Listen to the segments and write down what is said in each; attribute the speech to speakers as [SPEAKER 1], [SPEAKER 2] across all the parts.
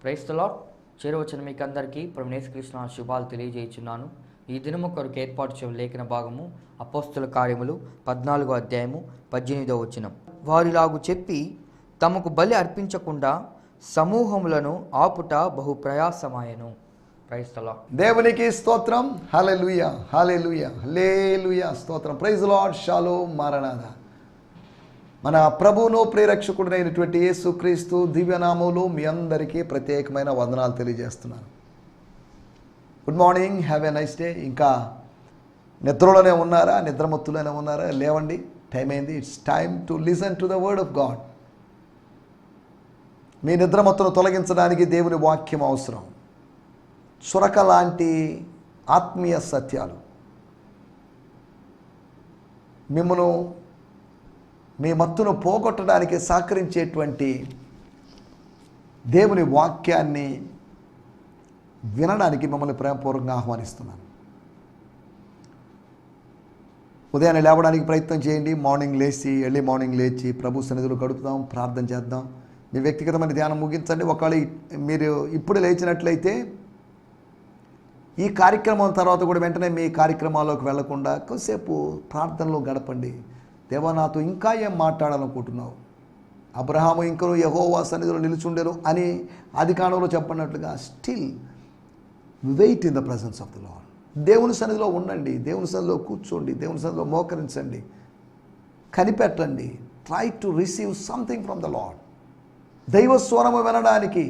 [SPEAKER 1] Praise the lord. చేరవచ్చిన మీకు అందరికీ ప్రభువైన యేసుక్రీస్తు నామమున శుభాలు తెలియజేయుచున్నాను. ఈ దినము కొరకు ఏర్పాటు చేయబడిన లేఖన భాగము అపోస్తల కార్యములు 14వ అధ్యాయము 18వ వచనం. వారిలాగు చెప్పి తమకు బలి అర్పించకుండా సమూహములను ఆపుట బహు ప్రయాసమాయెను. Praise the lord.
[SPEAKER 2] దేవునికి స్తోత్రం. హల్లెలూయా, హల్లెలూయా, హల్లెలూయా, స్తోత్రం. Praise the lord. Shalom, maranatha. మన ప్రభువును ప్రియరక్షకుడైనటువంటి యేసుక్రీస్తు దివ్యనామములో మీ అందరికీ ప్రత్యేకమైన వందనాలు తెలియజేస్తున్నాను. Good morning, have a nice day. ఇంకా నిద్రలోనే ఉన్నారా, నిద్రమత్తులోనే ఉన్నారా? లేవండి, టైం అయింది. It's time to listen to the word of God. మీ నిద్రమత్తును తొలగించడానికి దేవుని వాక్యం అవసరం. చురక లాంటి ఆత్మీయ సత్యాలు మిమ్మను మీ మత్తును పోగొట్టడానికి సహకరించేటువంటి దేవుని వాక్యాన్ని వినడానికి మిమ్మల్ని ప్రేమపూర్వకంగా ఆహ్వానిస్తున్నాను. ఉదయాన్నే లేవడానికి ప్రయత్నం చేయండి. ఎర్లీ మార్నింగ్ లేచి ప్రభు సన్నిధిలో గడుపుదాం, ప్రార్థన చేద్దాం. మీ వ్యక్తిగతమైన ధ్యానం ముగించండి. ఒకవేళ మీరు ఇప్పుడు లేచినట్లయితే ఈ కార్యక్రమం తర్వాత కూడా వెంటనే మీ కార్యక్రమాల్లోకి వెళ్లకుండా కొద్దిసేపు ప్రార్థనలో గడపండి. దేవా, నాతో ఇంకా ఏం మాట్లాడాలనుకుంటున్నావు? అబ్రహాము ఇంకను యెహోవా సన్నిధిలో నిలుచుండెను అని ఆదికాండంలో చెప్పినట్లుగా still wait in the presence of the Lord. దేవుని సన్నిధిలో ఉండండి, దేవుని సన్నిధిలో కూర్చోండి, దేవుని సన్నిధిలో మోకరించండి, కనిపెట్టండి. Try to receive something from the Lord. దైవ స్వరము వినడానికి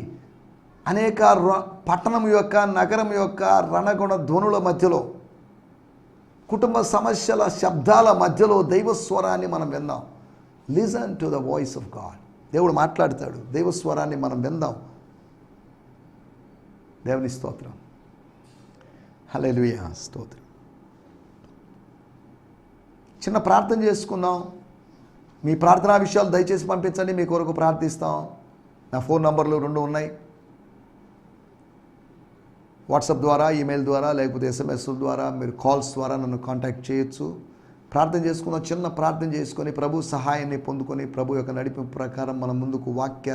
[SPEAKER 2] అనేక పట్టణం యొక్క, నగరం యొక్క రణగుణ ధ్వనుల మధ్యలో, కుటుంబ సమస్యల శబ్దాల మధ్యలో దైవస్వరాన్ని మనం విందాం. Listen to the voice of God. దేవుడు మాట్లాడతాడు. దైవస్వరాన్ని మనం విందాం. దేవుని స్తోత్రం. హల్లెలూయా, స్తోత్రం. చిన్న ప్రార్థన చేసుకుందాం. మీ ప్రార్థనా విషయాలు దయచేసి పంపించండి, మీ కొరకు ప్రార్థిస్తాం. నా ఫోన్ నంబర్లు 2 ఉన్నాయి. వాట్సాప్ ద్వారా, ఈమెయిల్ ద్వారా, లేకపోతే SMS ద్వారా, మీరు కాల్స్ ద్వారా నన్ను కాంటాక్ట్ చేయొచ్చు. ప్రార్థన చేసుకుందాం. చిన్న ప్రార్థన చేసుకొని ప్రభు సహాయాన్ని పొందుకొని ప్రభు యొక్క నడిపింపు ప్రకారం మనం ముందుకు వాక్య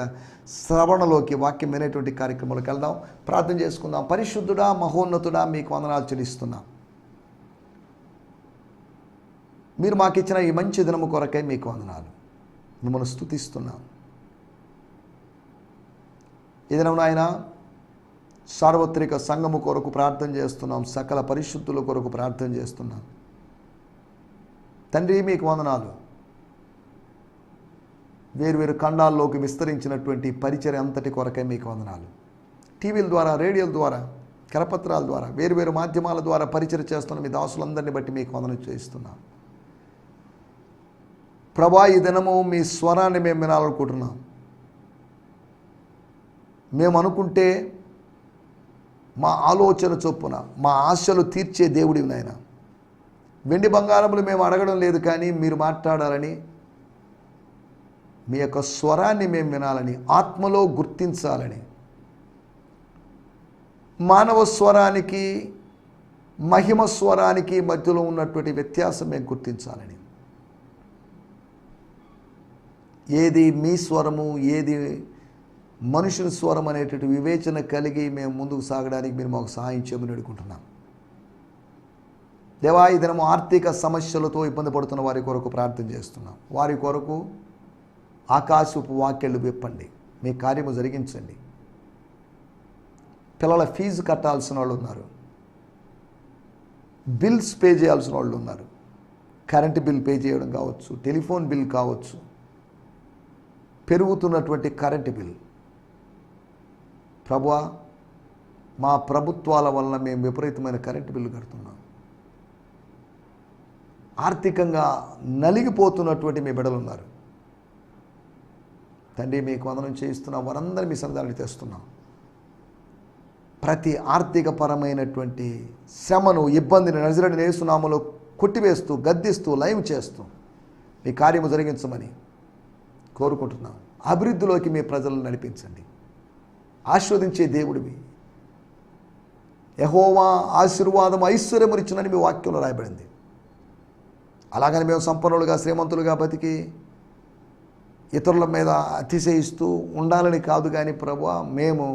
[SPEAKER 2] శ్రవణలోకి, వాక్యం వినేటువంటి కార్యక్రమాలకు వెళ్దాం. ప్రార్థన చేసుకుందాం. పరిశుద్ధుడా, మహోన్నతుడా, మీకు వందనాలు చెల్లిస్తున్నాం. మీరు మాకు ఇచ్చిన ఈ మంచి దినము కొరకై మీకు వందనాలు. మిమ్మల్ని స్తుతిస్తున్నాం. ఈ దినం నాయన సార్వత్రిక సంఘము కొరకు ప్రార్థన చేస్తున్నాం. సకల పరిశుద్ధుల కొరకు ప్రార్థన చేస్తున్నాం. తండ్రి, మీకు వందనాలు. వేరువేరు ఖండాల్లోకి విస్తరించినటువంటి పరిచర్య అంతటి కొరకై మీకు వందనాలు. టీవీల ద్వారా, రేడియోల ద్వారా, కరపత్రాల ద్వారా, వేరువేరు మాధ్యమాల ద్వారా పరిచర్య చేస్తున్న మీ దాసులందరినీ బట్టి మీకు వందనం చేస్తున్నాం. ప్రభా, ఈ దినము మీ స్వరాన్ని మేము వినాలనుకుంటున్నాం. మేము అనుకుంటే మా ఆలోచన చొప్పున మా ఆశలు తీర్చే దేవుడివి నాయన. వెండి బంగారములు మేము అడగడం లేదు, కానీ మీరు మాట్లాడాలని, మీ యొక్క స్వరాన్ని మేము వినాలని, ఆత్మలో గుర్తించాలని, మానవ స్వరానికి మహిమ స్వరానికి మధ్యలో ఉన్నటువంటి వ్యత్యాసం మేము గుర్తించాలని, ఏది మీ స్వరము, ఏది మనుషుని స్వరం అనేటువంటి వివేచన కలిగి మేము ముందుకు సాగడానికి మీరు మాకు సహాయం చేయమని అడుగుకుంటున్నాం. దేవా, ఈ దినము ఆర్థిక సమస్యలతో ఇబ్బంది పడుతున్న వారి కొరకు ప్రార్థన చేస్తున్నాం. వారి కొరకు ఆకాశపు వాక్యలు విప్పండి, మీ కార్యము జరిగించండి. పిల్లల ఫీజు కట్టాల్సిన వాళ్ళు ఉన్నారు, బిల్స్ పే చేయాల్సిన వాళ్ళు ఉన్నారు. కరెంటు బిల్ పే చేయడం కావచ్చు, టెలిఫోన్ బిల్ కావచ్చు, పెరుగుతున్నటువంటి కరెంటు బిల్. ప్రభువా, మా ప్రభుత్వాల వలన మేము విపరీతమైన కరెంటు బిల్లు కడుతున్నాం. ఆర్థికంగా నలిగిపోతున్నటువంటి మీ బిడ్డలు ఉన్నారు. తండ్రి, మీకు వందనం చేయిస్తున్నాం. వారందరూ మీ సన్నిధానానికి తెస్తున్నాం. ప్రతి ఆర్థిక పరమైనటువంటి శ్రమను, ఇబ్బందిని నజరేయుడైన యేసు నామములో కొట్టివేస్తూ, గద్దిస్తూ, లయం చేస్తూ మీ కార్యము జరిగించమని కోరుకుంటున్నాం. అభివృద్ధిలోకి మీ ప్రజలను నడిపించండి. ఆశీర్వదించే దేవుడివి. యెహోవా ఆశీర్వాదం ఐశ్వర్యమునిచ్చునని మీ వాక్యంలో రాయబడింది. అలాగని మేము సంపన్నులుగా, శ్రీమంతులుగా బతికి ఇతరుల మీద అతిశయిస్తూ ఉండాలని కాదు, కానీ ప్రభువా, మేము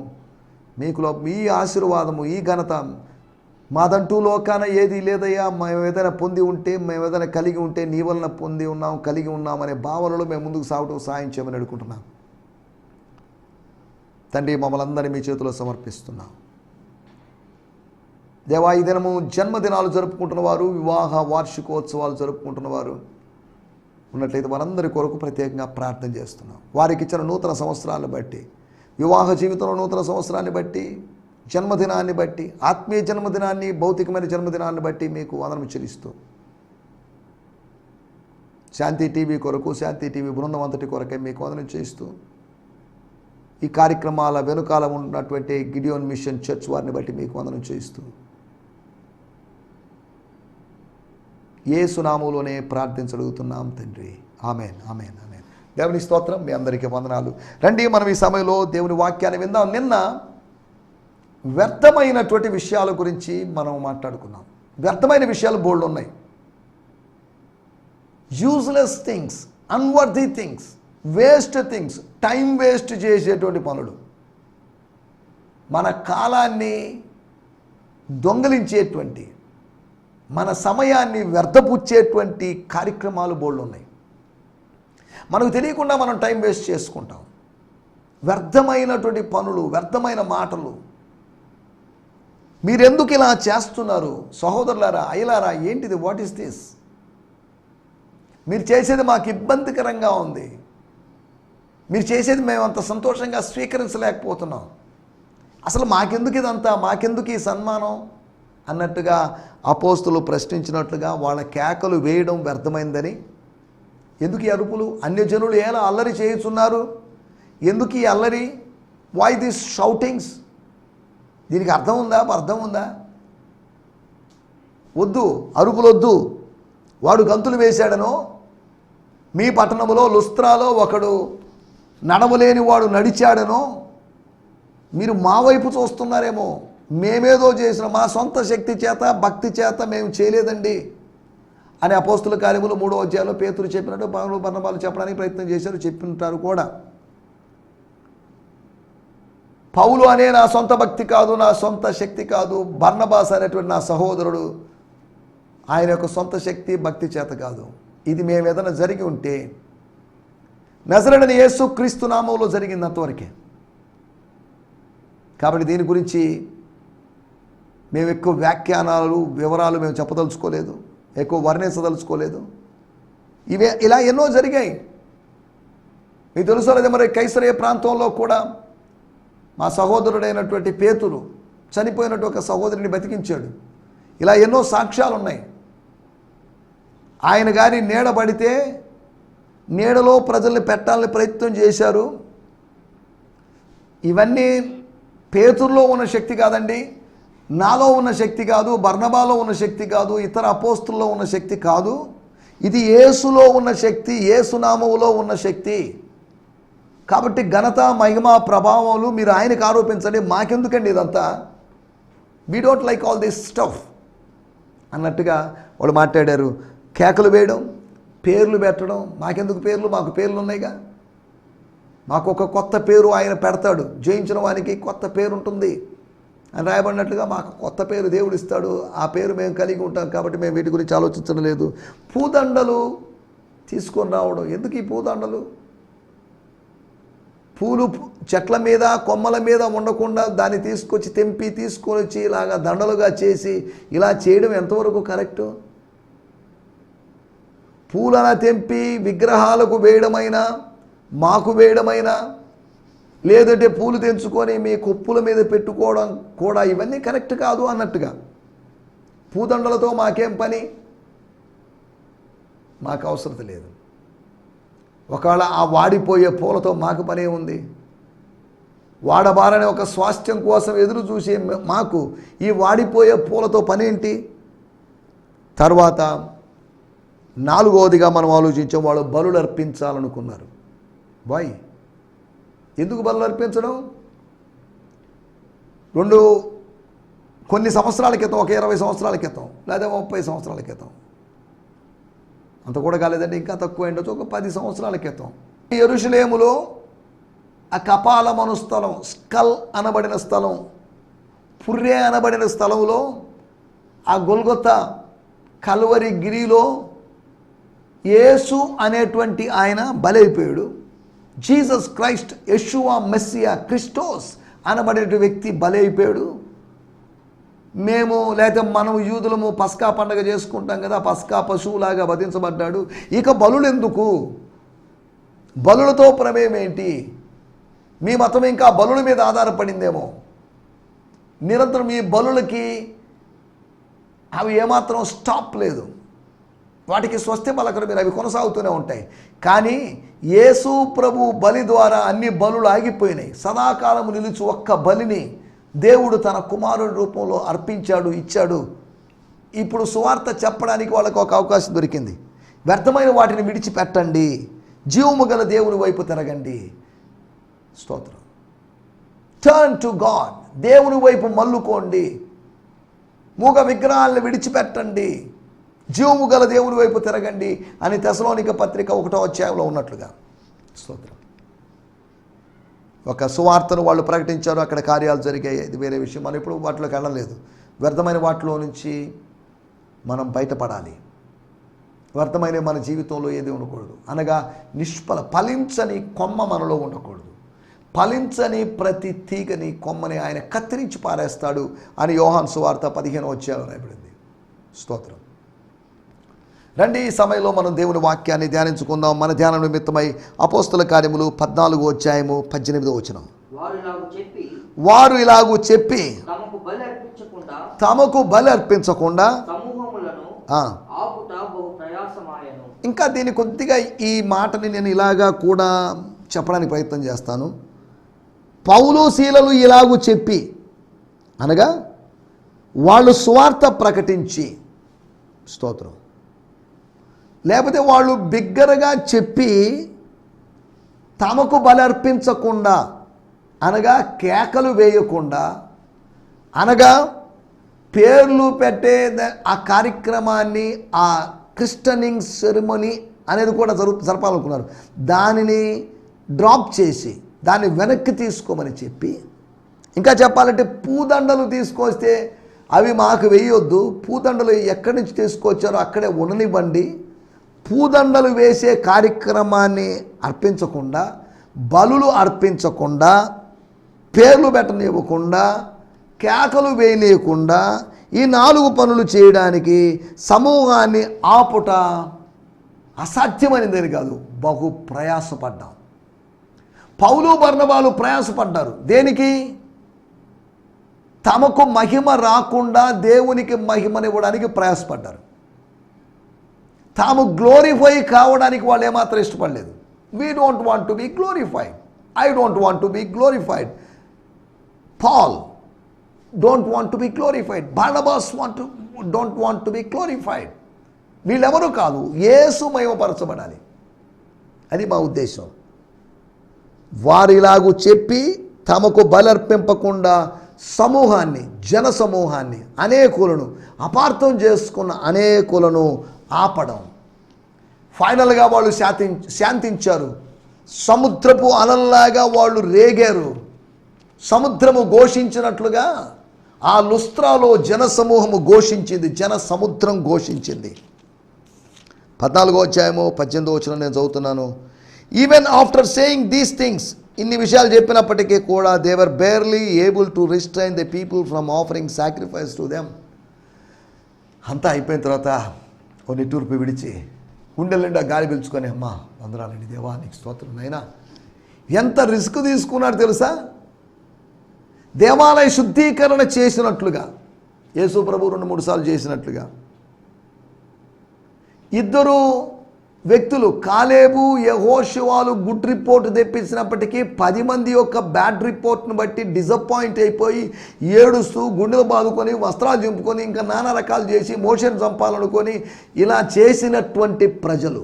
[SPEAKER 2] ఈ ఆశీర్వాదము, ఈ ఘనత మాదంటూ లోకాన ఏది లేదయ్యా, మేము ఏదైనా పొంది ఉంటే, మేము ఏదైనా కలిగి ఉంటే నీ వలన పొంది ఉన్నాం, కలిగి ఉన్నామనే భావనలో మేము ముందుకు సాగటం సాయం చేయమని అడుగుకుంటున్నాం. తండ్రి, మమ్మల్ని అందరినీ మీ చేతిలో సమర్పిస్తున్నాం. దేవా, ఈ దినము జన్మదినాలు జరుపుకుంటున్నవారు, వివాహ వార్షికోత్సవాలు జరుపుకుంటున్నవారు ఉన్నట్లయితే వారందరి కొరకు ప్రత్యేకంగా ప్రార్థన చేస్తున్నాం. వారికి ఇచ్చిన నూతన సంవత్సరాలను బట్టి, వివాహ జీవితంలో నూతన సంవత్సరాన్ని బట్టి, జన్మదినాన్ని బట్టి, ఆత్మీయ జన్మదినాన్ని, భౌతికమైన జన్మదినాన్ని బట్టి మీకు వందనం చెల్లిస్తూ, శాంతి టీవీ కొరకు, శాంతి టీవీ బృందం అంతటి కొరకే మీకు వందనం చేస్తూ, ఈ కార్యక్రమాల వెనుకాల ఉన్నటువంటి గిడియోన్ మిషన్ చర్చ్ వారిని బట్టి మీకు వందనం చేస్తూ, యేసు నామములోనే ప్రార్థించగలుగుతున్నాం తండ్రి. ఆమేన్, ఆమేన్, ఆమేన్. దేవుని స్తోత్రం. మీ అందరికీ వందనాలు. రండి, మనం ఈ సమయంలో దేవుని వాక్యాన్ని విందాం. నిన్న వ్యర్థమైనటువంటి విషయాల గురించి మనం మాట్లాడుకున్నాం. వ్యర్థమైన విషయాలు బోల్డ్ ఉన్నాయి. Useless things, unworthy things, waste things, time waste చేసేటువంటి పనులు, మన కాలాన్ని దొంగలించేటువంటి, మన సమయాన్ని వ్యర్థపుచ్చేటువంటి కార్యక్రమాలు బోల్డ్ ఉన్నాయి. మనకు తెలియకుండా మనం టైం వేస్ట్ చేసుకుంటాం. వ్యర్థమైనటువంటి పనులు, వ్యర్థమైన మాటలు. మీరెందుకు ఇలా చేస్తున్నారు సహోదరులారా, అయ్యలారా? ఏంటిది? What is this? మీరు చేసేది మాకు ఇబ్బందికరంగా ఉంది, మీరు చేసేది మేము అంత సంతోషంగా స్వీకరించలేకపోతున్నాం, అసలు మాకెందుకు ఇదంతా, మాకెందుకు ఈ సన్మానం అన్నట్టుగా అపోస్తులు ప్రశ్నించినట్లుగా వాళ్ళ కేకలు వేయడం వ్యర్థమైందని. ఎందుకు ఈ అరుపులు? అన్యజనులు ఎలా అల్లరి చేయుచున్నారు? ఎందుకు ఈ అల్లరి? Why this shoutings? దీనికి అర్థం ఉందా? అర్థం ఉందా? వద్దు, అరుపులు వద్దు. వాడు గంతులు వేశాడనో, మీ పట్టణంలో లుస్త్రాలో ఒకడు నడవలేని వాడు నడిచాడనో మీరు మా వైపు చూస్తున్నారేమో. మేమేదో చేసిన, మా సొంత శక్తి చేత, భక్తి చేత మేము చేయలేదండి అని అపోస్తుల కార్యములు 3వ అధ్యాయంలో పేతురు చెప్పినట్టు పౌలు బర్నబాలు చెప్పడానికి ప్రయత్నం చేశారు, చెప్పింటారు కూడా. పౌలు అనే నా సొంత భక్తి కాదు, నా సొంత శక్తి కాదు. బర్నబాస్ అనేటువంటి నా సహోదరుడు, ఆయన యొక్క సొంత శక్తి, భక్తి చేత కాదు. ఇది మేము ఏదైనా జరిగి ఉంటే నజరేయుడైన యేసు క్రీస్తు నామములో జరిగినంతవరకే. కాబట్టి దీని గురించి మేము ఎక్కువ వ్యాఖ్యానాలు, వివరాలు మేము చెప్పదలుచుకోలేదు, ఎక్కువ వర్ణించదలుచుకోలేదు. ఇలా ఎన్నో జరిగాయి. మీకు తెలుసో లేదా మరి, కైసరయ ప్రాంతంలో కూడా మా సహోదరుడైనటువంటి పేతురు చనిపోయినట్టు ఒక సహోదరుని బతికించాడు. ఇలా ఎన్నో సాక్ష్యాలు ఉన్నాయి. ఆయన గారి నీడ పడితే నీడలో ప్రజల్ని పెట్టాలని ప్రయత్నం చేశారు. ఇవన్నీ పేతురులో ఉన్న శక్తి కాదండి, నాలో ఉన్న శక్తి కాదు, బర్నబాలో ఉన్న శక్తి కాదు, ఇతర అపోస్తుల్లో ఉన్న శక్తి కాదు. ఇది యేసులో ఉన్న శక్తి, యేసు నామములో ఉన్న శక్తి. కాబట్టి ఘనత, మహిమ, ప్రభావములు మీరు ఆయనకు ఆరోపించండి, మాకెందుకండి ఇదంతా? We don't like all this stuff అన్నట్టుగా వాళ్ళు మాట్లాడారు. కేకలు వేయడం, పేర్లు పెట్టడం. మాకెందుకు పేర్లు? మాకు పేర్లు ఉన్నాయిగా. మాకు ఒక కొత్త పేరు ఆయన పెడతాడు, జయించిన వానికి కొత్త పేరు ఉంటుంది అని రాయబడినట్లుగా మాకు కొత్త పేరు దేవుడు ఇస్తాడు. ఆ పేరు మేము కలిగి ఉంటాం. కాబట్టి మేము వీటి గురించి ఆలోచించడం లేదు. పూదండలు తీసుకొని రావడం. ఎందుకు ఈ పూదండలు? పూలు చెట్ల మీద, కొమ్మల మీద ఉండకుండా దాన్ని తీసుకొచ్చి తెంపి తీసుకొని వచ్చి ఇలాగా దండలుగా చేసి ఇలా చేయడం ఎంతవరకు కరెక్టు? పూలన తెంపి విగ్రహాలకు వేయడమైనా, మాకు వేయడమైనా, లేదంటే పూలు తెంచుకొని మీ కొప్పుల మీద పెట్టుకోవడం కూడా ఇవన్నీ కరెక్ట్ కాదు అన్నట్టుగా. పూదండలతో మాకేం పని? మాకు అవసరం లేదు. ఒకవేళ ఆ వాడిపోయే పూలతో మాకు పనే ఉంది? వాడబారని ఒక స్వాస్థ్యం కోసం ఎదురు చూసే మాకు ఈ వాడిపోయే పూలతో పనేంటి? తర్వాత 4వదిగా మనం ఆలోచించాం, వాళ్ళు బలులు అర్పించాలనుకున్నారు. వై? ఎందుకు బలులు అర్పించడం? కొన్ని సంవత్సరాల క్రితం, ఒక 20 సంవత్సరాల క్రితం, లేదా 30 సంవత్సరాల క్రితం, అంత కూడా కాలేదండి, ఇంకా తక్కువ ఉండొచ్చు, ఒక 10 సంవత్సరాల క్రితం యెరూషలేములో ఆ కపాలమను స్థలం, స్కల్ అనబడిన స్థలం, పుర్రె అనబడిన స్థలంలో, ఆ గొల్గొతా కల్వరి గిరిలో యేసు అనేటువంటి ఆయన బలైపోయాడు. Jesus Christ, Yeshua Messiah, Christos అనబడే వ్యక్తి బలైపోయాడు. లేకపోతే మనం యూదులము పస్కా పండుగ చేసుకుంటాం కదా, పస్కా పశువులాగా వధించబడ్డాడు. ఇక బలులు ఎందుకు? బలులతో ప్రమేయం ఏంటి? మీ మతం ఇంకా బలుల మీద ఆధారపడిందేమో. నిరంతరం ఈ బలులకి అవి ఏమాత్రం స్టాప్ లేదు, వాటికి స్వస్తి పలకరు మీరు, అవి కొనసాగుతూనే ఉంటాయి. కానీ యేసు ప్రభు బలి ద్వారా అన్ని బలులు ఆగిపోయినాయి. సదాకాలము నిలిచి ఒక్క బలిని దేవుడు తన కుమారుడి రూపంలో అర్పించాడు, ఇచ్చాడు. ఇప్పుడు సువార్త చెప్పడానికి వాళ్ళకు ఒక అవకాశం దొరికింది. వ్యర్థమైన వాటిని విడిచిపెట్టండి, జీవము గల దేవుని వైపు తిరగండి. స్తోత్రం. టర్న్ టు గాడ్, దేవుని వైపు మల్లుకోండి. మూగ విగ్రహాలను విడిచిపెట్టండి, జీవము గల దేవుని వైపు తిరగండి అని తెసలోనిక పత్రిక 1వ అధ్యాయంలో ఉన్నట్లుగా. స్తోత్రం. ఒక సువార్తను వాళ్ళు ప్రకటించారు, అక్కడ కార్యాలు జరిగాయి, ఇది వేరే విషయం. మనం ఇప్పుడు వాటిలోకి వెళ్ళలేదు. వ్యర్థమైన వాటిలో నుంచి మనం బయటపడాలి. వ్యర్థమైన మన జీవితంలో ఏది ఉండకూడదు. అనగా ఫలించని కొమ్మ మనలో ఉండకూడదు. ఫలించని ప్రతి తీగని, కొమ్మని ఆయన కత్తిరించి పారేస్తాడు అని యోహాను సువార్త 15వ అధ్యాయంలో రాయబడింది. స్తోత్రం. రండి, ఈ సమయంలో మనం దేవుని వాక్యాన్ని ధ్యానించుకుందాం. మన ధ్యానం నిమిత్తమై అపోస్తల కార్యములు 14వ అధ్యాయము 18వ వచనం. వారు ఇలాగూ చెప్పి తమకు బలి అర్పించకుండా ఇంకా దీన్ని కొద్దిగా ఈ మాటని నేను ఇలాగా కూడా చెప్పడానికి ప్రయత్నం చేస్తాను. పౌలు శీలలు ఇలాగూ చెప్పి, అనగా వాళ్ళు సువార్త ప్రకటించి, స్తోత్రం, లేకపోతే వాళ్ళు బిగ్గరగా చెప్పి తమకు బలి అర్పించకుండా, అనగా కేకలు వేయకుండా, అనగా పేర్లు పెట్టే ఆ కార్యక్రమాన్ని, ఆ క్రిస్టనింగ్ సెరమనీ అనేది కూడా జరపాలనుకున్నారు. దానిని డ్రాప్ చేసి దాన్ని వెనక్కి తీసుకోమని చెప్పి, ఇంకా చెప్పాలంటే పూదండలు తీసుకొస్తే అవి మాకు వేయొద్దు, పూదండలు ఎక్కడి నుంచి తీసుకొచ్చారో అక్కడే ఉండనివ్వండి, పూదండలు వేసే కార్యక్రమాన్ని అర్పించకుండా, బలులు అర్పించకుండా, పేర్లు పెట్టనివ్వకుండా, కేకలు వేయలేకుండా ఈ 4 పనులు చేయడానికి సమూహాన్ని ఆపుట అసాధ్యమైనదని కాదు, బహు ప్రయాసపడ్డాం. పౌలు బర్నబాలు ప్రయాసపడ్డారు. దేనికి? తమకు మహిమ రాకుండా దేవునికి మహిమనివ్వడానికి ప్రయాసపడ్డారు. తాము గ్లోరిఫై కావడానికి వాళ్ళు ఏమాత్రం ఇష్టపడలేదు. We don't want to be glorified, I don't want to be glorified, Paul don't want to be glorified, Barnabas don't want to be glorified. వీళ్ళెవరూ కాదు, యేసు మహిమపరచబడాలి, అది మా ఉద్దేశం. వారిలాగు చెప్పి తమకు బలర్పింపకుండా సమూహాన్ని, జన సమూహాన్ని, అనేకులను, అపార్థం చేసుకున్న అనేకులను ఆపడం. ఫైనల్గా వాళ్ళు శాంతించారు. సముద్రపు అలల్లాగా వాళ్ళు రేగారు. సముద్రము ఘోషించినట్లుగా ఆ లుస్త్రాలో జనసమూహము ఘోషించింది, జన సముద్రం ఘోషించింది. 14వ అధ్యాయము 18వ వచనం నేను చదువుతున్నాను. Even after saying these things, ఇన్ని విషయాలు చెప్పినప్పటికీ కూడా they were barely able to restrain the people from offering sacrifice to them. అంతా అయిపోయిన తర్వాత ఓ నిట్టూర్పు విడిచి గుండెల గాలి పీల్చుకొని, అమ్మా వందనాలండి దేవా, నీకు స్తోత్రం అయినా. ఎంత రిస్క్ తీసుకున్నాడు తెలుసా? దేవాలయ శుద్ధీకరణ చేసినట్లుగా, యేసు ప్రభు 2-3 సార్లు చేసినట్లుగా. ఇద్దరు వ్యక్తులు, కాలేబు యెహోషువాలు గుడ్ రిపోర్ట్ తెప్పించినప్పటికీ 10 మంది యొక్క బ్యాడ్ రిపోర్ట్ను బట్టి డిసప్పాయింట్ అయిపోయి ఏడుస్తూ గుండెలు బాదుకొని వస్త్రాలు చింపుకొని ఇంకా నానా రకాలు చేసి మోషన్ చంపాలనుకొని ఇలా చేసినటువంటి ప్రజలు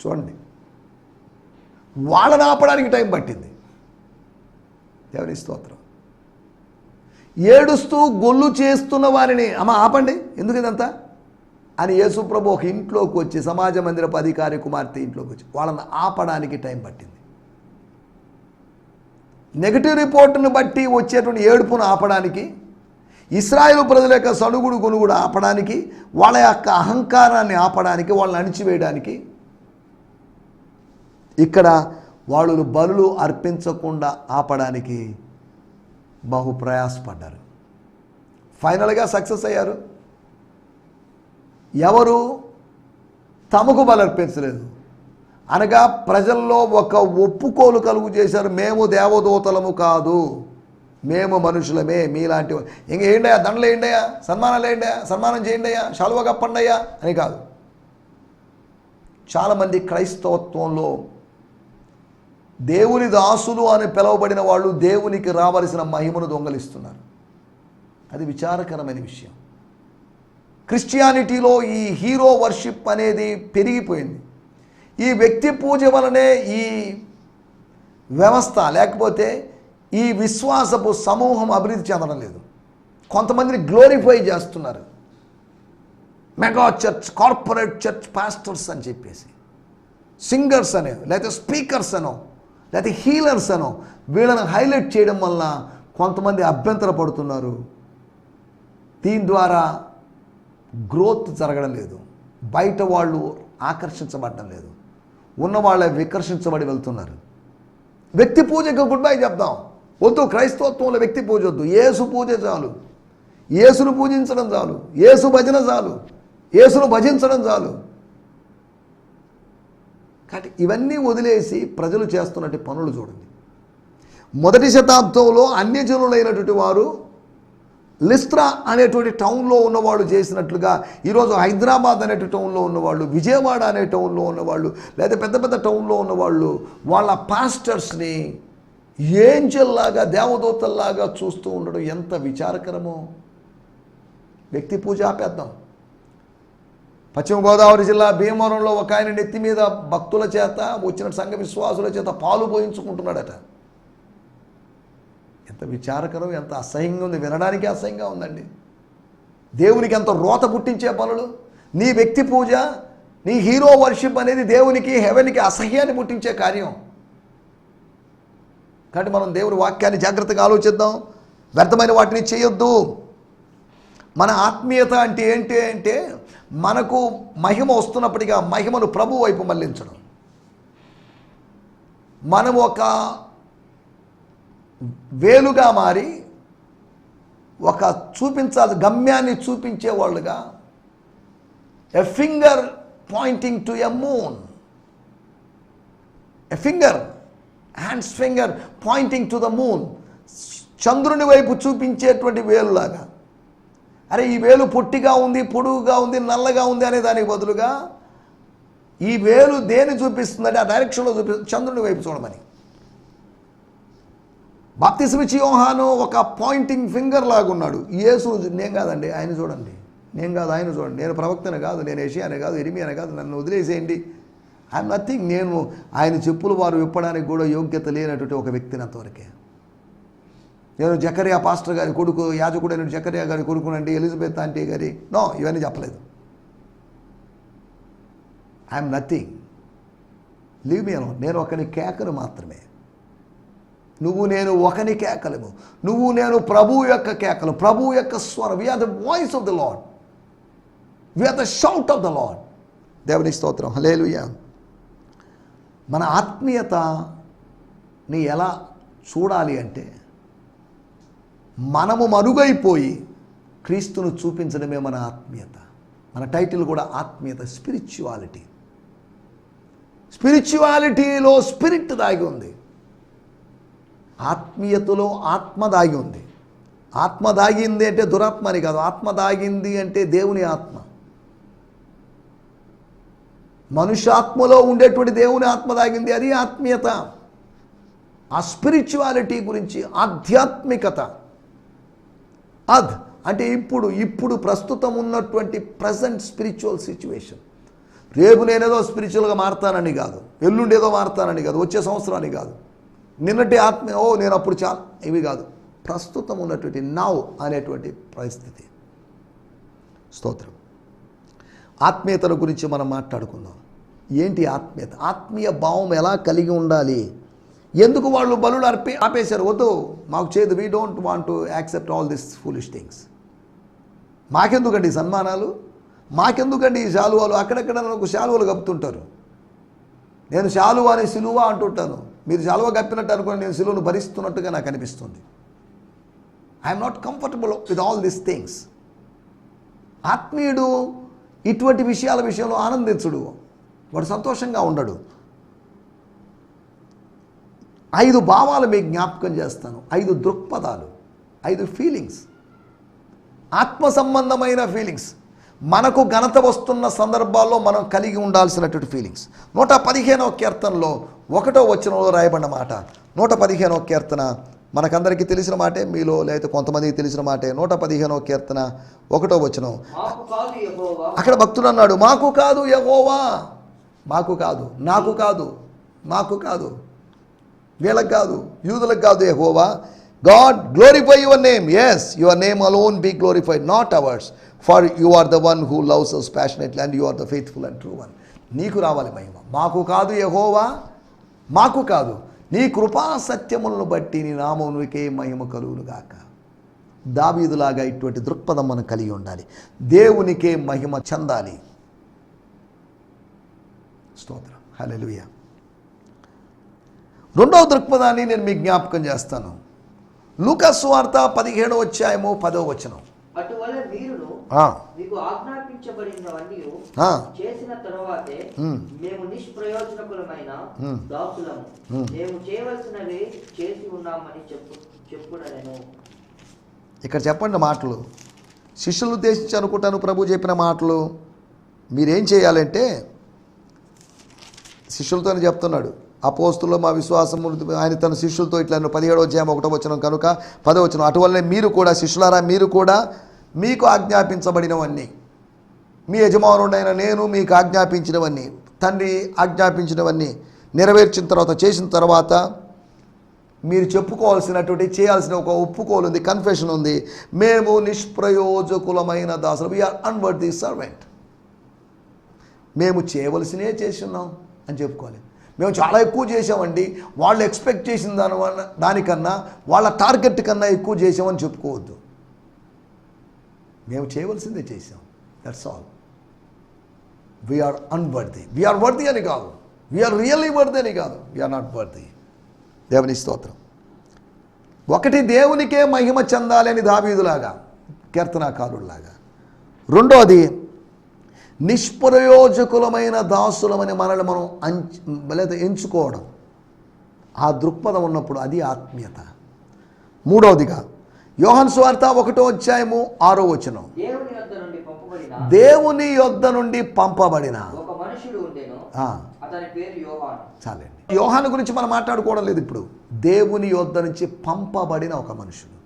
[SPEAKER 2] చూడండి, వాళ్ళని ఆపడానికి టైం పట్టింది. దేవుని స్తోత్రం. ఏడుస్తూ గొల్లు చేస్తున్న వారిని అమ్మ ఆపండి, ఎందుకు ఇదంతా అని యేసుప్రభు ఒక ఇంట్లోకి వచ్చి, సమాజ మందిరపు అధికారి కుమార్తె ఇంట్లోకి వచ్చి వాళ్ళని ఆపడానికి టైం పట్టింది. నెగటివ్ రిపోర్టును బట్టి వచ్చేటువంటి ఏడుపును ఆపడానికి, ఇశ్రాయేలు ప్రజల యొక్క సణుగుడు గొనుగుడు ఆపడానికి, వాళ్ళ యొక్క అహంకారాన్ని ఆపడానికి, వాళ్ళని అణిచివేయడానికి, ఇక్కడ వాళ్ళు బలులు అర్పించకుండా ఆపడానికి బహు ప్రయాసపడ్డారు. ఫైనల్గా సక్సెస్ అయ్యారు. ఎవరు తమకు బలు అర్పించలేదు, అనగా ప్రజల్లో ఒక ఒప్పుకోలు కలుగు చేశారు. మేము దేవదూతలము కాదు, మేము మనుషులమే, మీలాంటి. ఇంక ఏంటయ్యా, దండలు ఏంటయ్యా, సన్మానాలు ఏంటయ్యా, సన్మానం చేయండి అయ్యా, శాలువ కప్పండయ్యా అని కాదు. చాలామంది క్రైస్తవత్వంలో దేవుని దాసులు అని పిలువబడిన వాళ్ళు దేవునికి రావలసిన మహిమను దొంగలిస్తున్నారు. అది విచారకరమైన విషయం. క్రిస్టియానిటీలో ఈ హీరో వర్షిప్ అనేది పెరిగిపోయింది. ఈ వ్యక్తి పూజ వలనే ఈ వ్యవస్థ, లేకపోతే ఈ విశ్వాసపు సమూహం అభివృద్ధి చెందడం లేదు. కొంతమందిని గ్లోరిఫై చేస్తున్నారు, mega church, corporate church pastors అని చెప్పేసి, సింగర్స్ అనో, లేకపోతే స్పీకర్స్ అనో, లేకపోతే హీలర్స్ అనో, వీళ్ళని హైలైట్ చేయడం వల్ల కొంతమంది అభ్యంతర పడుతున్నారు. దీని ద్వారా గ్రోత్ జరగడం లేదు, బయట వాళ్ళు ఆకర్షించబడడం లేదు, ఉన్నవాళ్ళే వికర్షించబడి వెళ్తున్నారు. వ్యక్తి పూజకు గుడ్ బై చెప్దాం, వద్దు. క్రైస్తవత్వంలో వ్యక్తి పూజ వద్దు, యేసు పూజ చాలు, యేసును పూజించడం చాలు, యేసు భజన చాలు, యేసును భజించడం చాలు. కాబట్టి ఇవన్నీ వదిలేసి ప్రజలు చేస్తున్నట్టు పనులు చూడండి. మొదటి శతాబ్దంలో అన్యజనులైనటువంటి వారు లిస్ట్రా అనేటువంటి టౌన్లో ఉన్నవాళ్ళు చేసినట్లుగా ఈరోజు హైదరాబాద్ అనేటువంటి టౌన్లో ఉన్నవాళ్ళు, విజయవాడ అనే టౌన్లో ఉన్నవాళ్ళు, లేదా పెద్ద పెద్ద టౌన్లో ఉన్నవాళ్ళు వాళ్ళ పాస్టర్స్ని ఏంజల్లాగా, దేవదూతల్లాగా చూస్తూ ఉండడం ఎంత విచారకరమో. వ్యక్తి పూజ ఆపేద్దాం. పశ్చిమ గోదావరి జిల్లా భీమవరంలో ఒక ఆయన నెత్తి మీద భక్తుల చేత, వచ్చిన సంఘ విశ్వాసుల చేత పాలు పోయించుకుంటున్నాడట. ఎంత విచారకరం, ఎంత అసహ్యంగా ఉంది, వినడానికి అసహ్యంగా ఉందండి. దేవునికి ఎంత రోత పుట్టించే పనులు. నీ వ్యక్తి పూజ, నీ హీరో వర్షిప్ అనేది దేవునికి, హెవెన్కి అసహ్యాన్ని పుట్టించే కార్యం. కాబట్టి మనం దేవుని వాక్యాన్ని జాగ్రత్తగా ఆలోచిద్దాం, వ్యర్థమైన వాటిని చేయొద్దు. మన ఆత్మీయత అంటే ఏంటి అంటే, మనకు మహిమ వస్తున్నప్పటికీ ఆ మహిమను ప్రభు వైపు మళ్లించడం. మనం ఒక వేలుగా మారి ఒక చూపించాల్సిన గమ్యాన్ని చూపించేవాళ్ళుగా, a finger pointing to a moon, a finger, hands finger pointing to the moon, చంద్రుని వైపు చూపించేటువంటి వేలులాగా. అరే ఈ వేలు పొట్టిగా ఉంది, పొడుగుగా ఉంది, నల్లగా ఉంది అనే దానికి బదులుగా ఈ వేలు దేని చూపిస్తుందంటే ఆ డైరెక్షన్లో చూపిస్తుంది, చంద్రుని వైపు చూడమని. బాప్తిస్మిచ్చి యోహాను ఒక పాయింటింగ్ ఫింగర్ లాగా ఉన్నాడు. యేసు నేను కాదండి ఆయన చూడండి, నేను కాదు ఆయన చూడండి, నేను ప్రవక్తనే కాదు, నేను యెషయానే కాదు, ఇర్మియానే కాదు, నన్ను వదిలేసేయండి, ఐఎమ్ నథింగ్. నేను ఆయన చెప్పులు వారు విప్పడానికి కూడా యోగ్యత లేనటువంటి ఒక వ్యక్తిని అంతవరకే. నేను జకరియా పాస్టర్ గారి కొడుకు, యాజకుడైన జకరియా గారి కొడుకునండి, ఎలిజబెత్ ఆంటీ గారి, నో, ఇవన్నీ చెప్పలేదు. I'm nothing, leave me alone. నేను ఒకని కేకలు మాత్రమే. నువ్వు నేను ఒకని కేకలేము, నువ్వు నేను ప్రభువు యొక్క కేకలు, ప్రభువు యొక్క స్వరం. We are the voice of the lord, we are the shout of the lord. దేవునికి స్తోత్రం, హల్లెలూయా. మన ఆత్మీయతని ఎలా చూడాలి అంటే, మనము మరుగైపోయి క్రీస్తును చూపించడమే మన ఆత్మీయత. మన టైటిల్ కూడా ఆత్మీయత, స్పిరిచువాలిటీ. స్పిరిచువాలిటీలో స్పిరిట్ దాగి ఉంది, ఆత్మీయతలో ఆత్మ దాగి ఉంది. ఆత్మ దాగింది అంటే దురాత్మ అని కాదు, ఆత్మ దాగింది అంటే దేవుని ఆత్మ. మనుష్యాత్మలో ఉండేటువంటి దేవుని ఆత్మ దాగింది, అది ఆత్మీయత. ఆ స్పిరిచువాలిటీ గురించి, ఆధ్యాత్మికత, అంటే ఇప్పుడు ప్రస్తుతం ఉన్నటువంటి ప్రజెంట్ స్పిరిచువల్ సిచ్యువేషన్. రేపు నేనేదో స్పిరిచువల్గా మారుతానని కాదు, ఎల్లుండి ఏదో మారుతానని కాదు, వచ్చే సంవత్సరాన్ని కాదు, నిన్నటి నేను అప్పుడు చాలా ఇవి కాదు, ప్రస్తుతం ఉన్నటువంటి నౌ అనేటువంటి పరిస్థితి. స్తోత్రం. ఆత్మీయతల గురించి మనం మాట్లాడుకుందాం. ఏంటి ఆత్మీయత? ఆత్మీయ భావం ఎలా కలిగి ఉండాలి? ఎందుకు వాళ్ళు బలులు ఆపేశారు? వద్దు, మాకు చేయదు, we don't want to accept all this foolish things. మాకెందుకండి ఈ సన్మానాలు, మాకెందుకండి ఈ శాలువాలు? అక్కడెక్కడ నాకు శాలువలు కప్పుతుంటారు. నేను శాలువ అని సిలువ అంటుంటాను, మీరు శాలువ కప్పినట్టు అనుకుని నేను సిలువను భరిస్తున్నట్టుగా నాకు అనిపిస్తుంది. I'm not comfortable with all these things. ఆత్మీయుడు ఇటువంటి విషయాల విషయంలో ఆనందించుడు, వాడు సంతోషంగా ఉండడు. 5 భావాలు మీకు జ్ఞాపకం చేస్తాను, 5 దృక్పథాలు, 5 ఫీలింగ్స్, ఆత్మ సంబంధమైన ఫీలింగ్స్. మనకు ఘనత వస్తున్న సందర్భాల్లో మనం కలిగి ఉండాల్సినటువంటి ఫీలింగ్స్. 115వ కీర్తనలో 1వ వచనంలో రాయబడిన మాట. 115వ కీర్తన మనకందరికీ తెలిసిన మాటే, మీలో లేదా కొంతమందికి తెలిసిన మాటే. 115వ కీర్తన 1వ వచనం. అక్కడ భక్తుడు అన్నాడు, మాకు కాదు యెహోవా, మాకు కాదు, నాకు కాదు, మాకు కాదు, వీళ్ళకి కాదు, యూదులకు కాదు యెహోవా. God, glorify your name. Yes, your name alone be glorified, not ours. For you are the one who loves us passionately and you are the faithful and true one. నీకు రావాలి మహిమ. మాకు కాదు యెహోవా, మాకు కాదు, నీ కృపా సత్యములను బట్టి నీ నామమునికే మహిమ కలుగును గాక. దావీదులాగా ఇటువంటి దృక్పథం మనం కలిగి ఉండాలి. దేవునికే మహిమ చెందాలి. స్తోత్రం, హల్లెలూయా. 2వ దృక్పథాన్ని నేను మీకు జ్ఞాపకం చేస్తాను. లూకా సువార్త 17వ అధ్యాయము 10వ వచనం.
[SPEAKER 3] అటువలే మీరును మీకు ఆజ్ఞాపించబడినవన్నీ చేసిన తరువాతే మేము నిష్ప్రయోజనకులమైన దాసులము, మేము చేయవలసినవి చేసి ఉన్నామని చెప్పుడనెను.
[SPEAKER 2] ఇక్కడ చెప్పండి మాటలు, శిష్యులను ఉద్దేశించి అనుకుంటాను ప్రభు చెప్పిన మాటలు. మీరేం చేయాలంటే, శిష్యులతోనే చెప్తున్నాడు, అపోస్తుల్లో మా విశ్వాసము, ఆయన తన శిష్యులతో ఇట్లా 17వ అధ్యాయం 1వ వచనం కనుక 10వ వచనం. అటువల్లే మీరు కూడా శిష్యులారా, మీరు కూడా మీకు ఆజ్ఞాపించబడినవన్నీ, మీ యజమానుడైన నేను మీకు ఆజ్ఞాపించినవన్నీ, తండ్రి ఆజ్ఞాపించినవన్నీ నెరవేర్చిన తర్వాత, చేసిన తర్వాత మీరు చెప్పుకోవాల్సినటువంటి, చేయాల్సిన ఒక ఒప్పుకోలు ఉంది, కన్ఫెషన్ ఉంది. మేము నిష్ప్రయోజకులమైన దాసులు, వీఆర్ అన్వర్ది సర్వెంట్. మేము చేయవలసినే చేసి ఉన్నాం అని చెప్పుకోవాలి. మేము చాలా ఎక్కువ చేసామండి, వాళ్ళు ఎక్స్పెక్ట్ చేసిన దానికన్నా, వాళ్ళ టార్గెట్ కన్నా ఎక్కువ చేసామని చెప్పుకోవద్దు. మేము చేయవలసిందే చేసాం, that's all. We are unworthy. We are worthy అని కాదు, వీఆర్ రియల్లీ వర్ది అని కాదు, వీఆర్ నాట్ వర్ది. దేవుని స్తోత్రం. ఒకటి, దేవునికే మహిమ చెందాలి అని దావీదులాగా, కీర్తనాకారులాగా. రెండోది, నిష్ప్రయోజకులమైన దాసులమని మనల్ని మనం లేదా ఎంచుకోవడం. ఆ దృక్పథం ఉన్నప్పుడు అది ఆత్మీయత. మూడవదిగా యోహాను సువార్త 1వ అధ్యాయము 6వ వచనం. దేవుని యొద్ద నుండి పంపబడిన
[SPEAKER 3] ఒక మనుషుడు ఉండెను, అతని పేరు యోహాను.
[SPEAKER 2] చాలండి, యోహాను గురించి మనం మాట్లాడుకోవడం లేదు ఇప్పుడు. దేవుని యొద్ద నుంచి పంపబడిన ఒక మనుషుడు,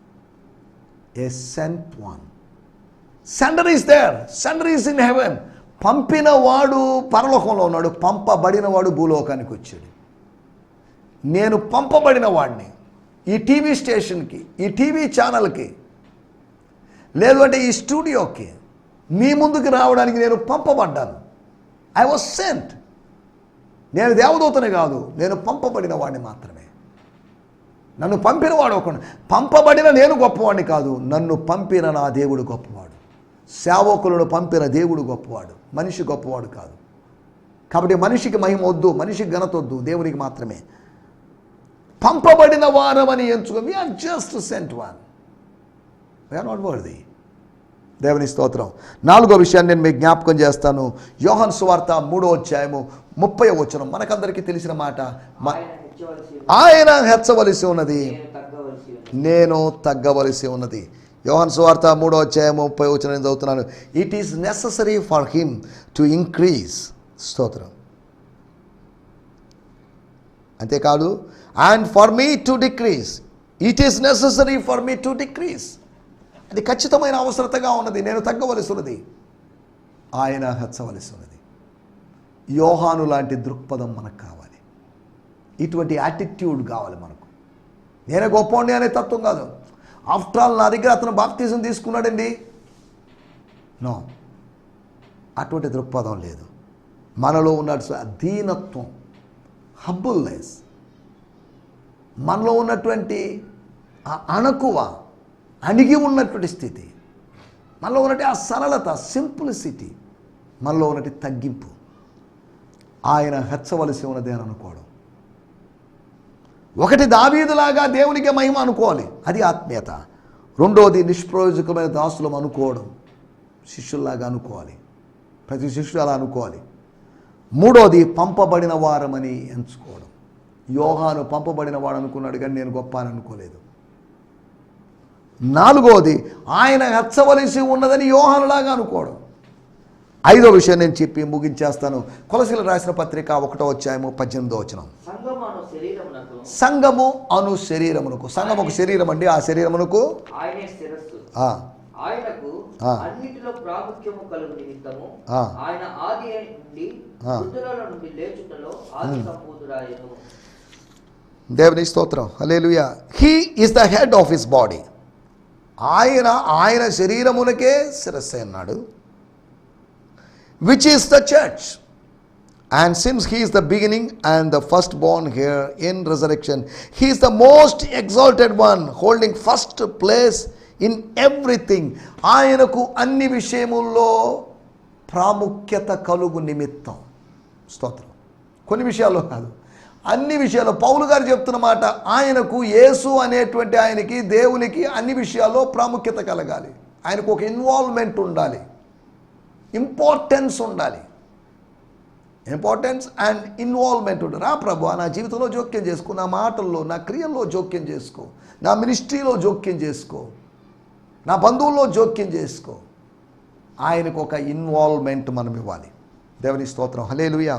[SPEAKER 2] a sent one. Sender is there, sender is in heaven. పంపిన వాడు పరలోకంలో ఉన్నాడు, పంపబడిన వాడు భూలోకానికి వచ్చాడు. నేను పంపబడిన వాడిని ఈ టీవీ స్టేషన్కి, ఈ టీవీ ఛానల్కి, లేదు అంటే ఈ స్టూడియోకి, మీ ముందుకు రావడానికి నేను పంపబడ్డాను. I was sent. నేను దేవదూతని కాదు, నేను పంపబడిన వాడిని మాత్రమే. నన్ను పంపిన వాడు ఒకడు. పంపబడిన నేను గొప్పవాడిని కాదు, నన్ను పంపిన నా దేవుడు గొప్పవాడు. సేవకులను పంపిన దేవుడు గొప్పవాడు, మనిషి గొప్పవాడు కాదు. కాబట్టి మనిషికి మహిమ వద్దు, మనిషికి ఘనత వద్దు, దేవునికి మాత్రమే. పంపబడిన వారమని ఎంచుకో. We're just sent one, we're not worthy. దేవుని స్తోత్రం. 4వ విషయాన్ని నేను మీకు జ్ఞాపకం చేస్తాను. యోహాను సువార్త 3వ అధ్యాయము 30వ వచనం. మనకందరికీ తెలిసిన మాట. ఆయన హెచ్చవలసి ఉన్నది, నేను తగ్గవలసి ఉన్నది. యోహాను సువార్త 3వ అధ్యాయం 30వ వచనం నేను చదువుతున్నాను. It is necessary for him to increase. స్తోత్రం. అంతేకాదు, and for me to decrease. It is necessary for me to decrease. అది ఖచ్చితమైన అవసరతగా ఉన్నది. నేను తగ్గవలసి ఉన్నది, ఆయన హెచ్చవలసి ఉన్నది. యోహాను లాంటి దృక్పథం మనకు కావాలి. ఇటువంటి యాటిట్యూడ్ కావాలి మనకు. నేనే గొప్పవాడిని అనే తత్వం కాదు. ఆఫ్టర్ ఆల్ నా దగ్గర అతను బాప్తిజం తీసుకున్నాడండి, నో, అటువంటి దృక్పథం లేదు. మనలో ఉన్న దీనత్వం, హంబుల్నెస్, మనలో ఉన్నటువంటి ఆ అణకువ, అణిగి ఉన్నటువంటి స్థితి, మనలో ఉన్నటువంటి ఆ సరళత, సింప్లిసిటీ, మనలో ఉన్నటువంటి తగ్గింపు, ఆయన హెచ్చవలసి ఉన్నది అని అనుకోవడం. ఒకటి దావీదులాగా దేవునికి మహిమ అనుకోవాలి, అది ఆత్మీయత. రెండోది నిష్ప్రయోజకమైన దాసులం అనుకోవడం, శిష్యుల్లాగా అనుకోవాలి, ప్రతి శిష్యుడు అలా అనుకోవాలి. మూడోది పంపబడిన వారమని ఎంచుకోవడం. యోహాను పంపబడిన వాడు అనుకున్నాడు కానీ నేను గొప్ప అని అనుకోలేదు. నాలుగోది ఆయన హెచ్చవలసి ఉన్నదని యోహానులాగా అనుకోవడం. ఐదో విషయం నేను చెప్పి ముగించేస్తాను. కొలసీలకు రాసిన పత్రిక 1:18. సంఘము అను శరీరమునకు, సంఘం ఒక శరీరం అండి, ఆ శరీరమునకు
[SPEAKER 3] ఆయనే శిరస్సు, ఆయనకు అన్నిటిలో ప్రాముఖ్యము కలుగు నిమిత్తము ఆయన ఆది నుండి మృతులలో నుండి లేచుటలో ఆది సంపూర్ణుడాయెను.
[SPEAKER 2] దేవుని స్తోత్రం, hallelujah. He is the head of his body. ఆయన శరీరమునకే శిరస్సు అన్నాడు, which is the church. And since he is the beginning and the firstborn here in resurrection, he is the most exalted one, holding first place in everything. ఆయనకు అన్ని విషయముల్లో ప్రాముఖ్యత కలుగు నిమిత్తం. స్తోత్రం. కొన్ని విషయాల్లో కాదు, అన్ని విషయాల్లో. పౌలు గారు చెప్తున్న మాట, ఆయనకు, యేసు అనేటువంటి ఆయనకి, దేవునికి అన్ని విషయాల్లో ప్రాముఖ్యత కలగాలి. ఆయనకు ఒక ఇన్వాల్వ్మెంట్ ఉండాలి, ఇంపార్టెన్స్ ఉండాలి. ఇంపార్టెన్స్ అండ్ ఇన్వాల్వ్మెంట్ ఉండాలి. రా ప్రభు, నా జీవితంలో జోక్యం చేసుకో, నా మాటల్లో, నా క్రియల్లో జోక్యం చేసుకో, నా మినిస్ట్రీలో జోక్యం చేసుకో, నా బంధువుల్లో జోక్యం చేసుకో. ఆయనకు ఒక ఇన్వాల్వ్మెంట్ మనం ఇవ్వాలి. దేవుని స్తోత్రం, హల్లెలూయా.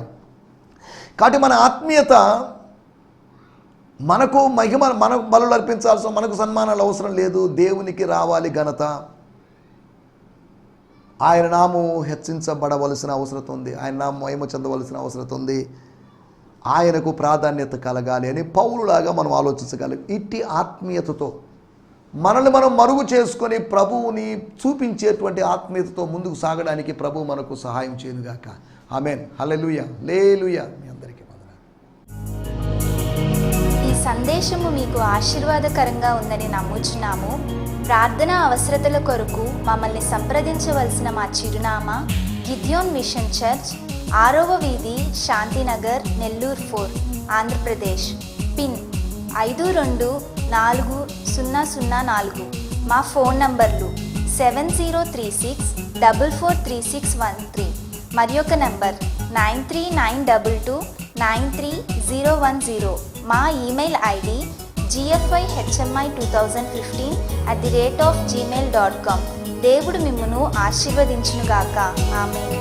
[SPEAKER 2] కాబట్టి మన ఆత్మీయత, మనకు మహిమ, మనకు బలులు అర్పించాల్సిన, మనకు సన్మానాలు అవసరం లేదు. దేవునికి రావాలి ఘనత. ఆయన నామం హెచ్చించబడవలసిన అవసరం ఉంది, ఆయన నామం మహిమ చెందవలసిన అవసరం ఉంది. ఆయనకు ప్రాధాన్యత కలగాలి అని పౌలులాగా మనం ఆలోచించగలం. ఇట్టి ఆత్మీయతతో మనల్ని మనం మరుగు చేసుకొని ప్రభువుని చూపించేటువంటి ఆత్మీయతతో ముందుకు సాగడానికి ప్రభు మనకు సహాయం చేయనుగాక. ఆమేన్, హల్లెలూయా, హల్లెలూయా. మీ అందరికీ వందనాలు.
[SPEAKER 4] ఈ సందేశము మీకు ఆశీర్వాదకరంగా ఉందని నమ్ముచున్నాము. ప్రార్థన అవసరతల కొరకు మమ్మల్ని సంప్రదించవలసిన మా చిరునామా గిద్యోన్ మిషన్ చర్చ్, 6వ వీధి, శాంతినగర్, నెల్లూరు 4, ఆంధ్రప్రదేశ్. పిన్ 524004. మా ఫోన్ నంబర్లు 7036443613, మరి ఒక నంబర్ 9392293010. మా ఈమెయిల్ ఐడి gfihmi2015@gmail.com. దేవుడు మిమ్మును ఆశీర్వదించునుగాక. ఆమేన్.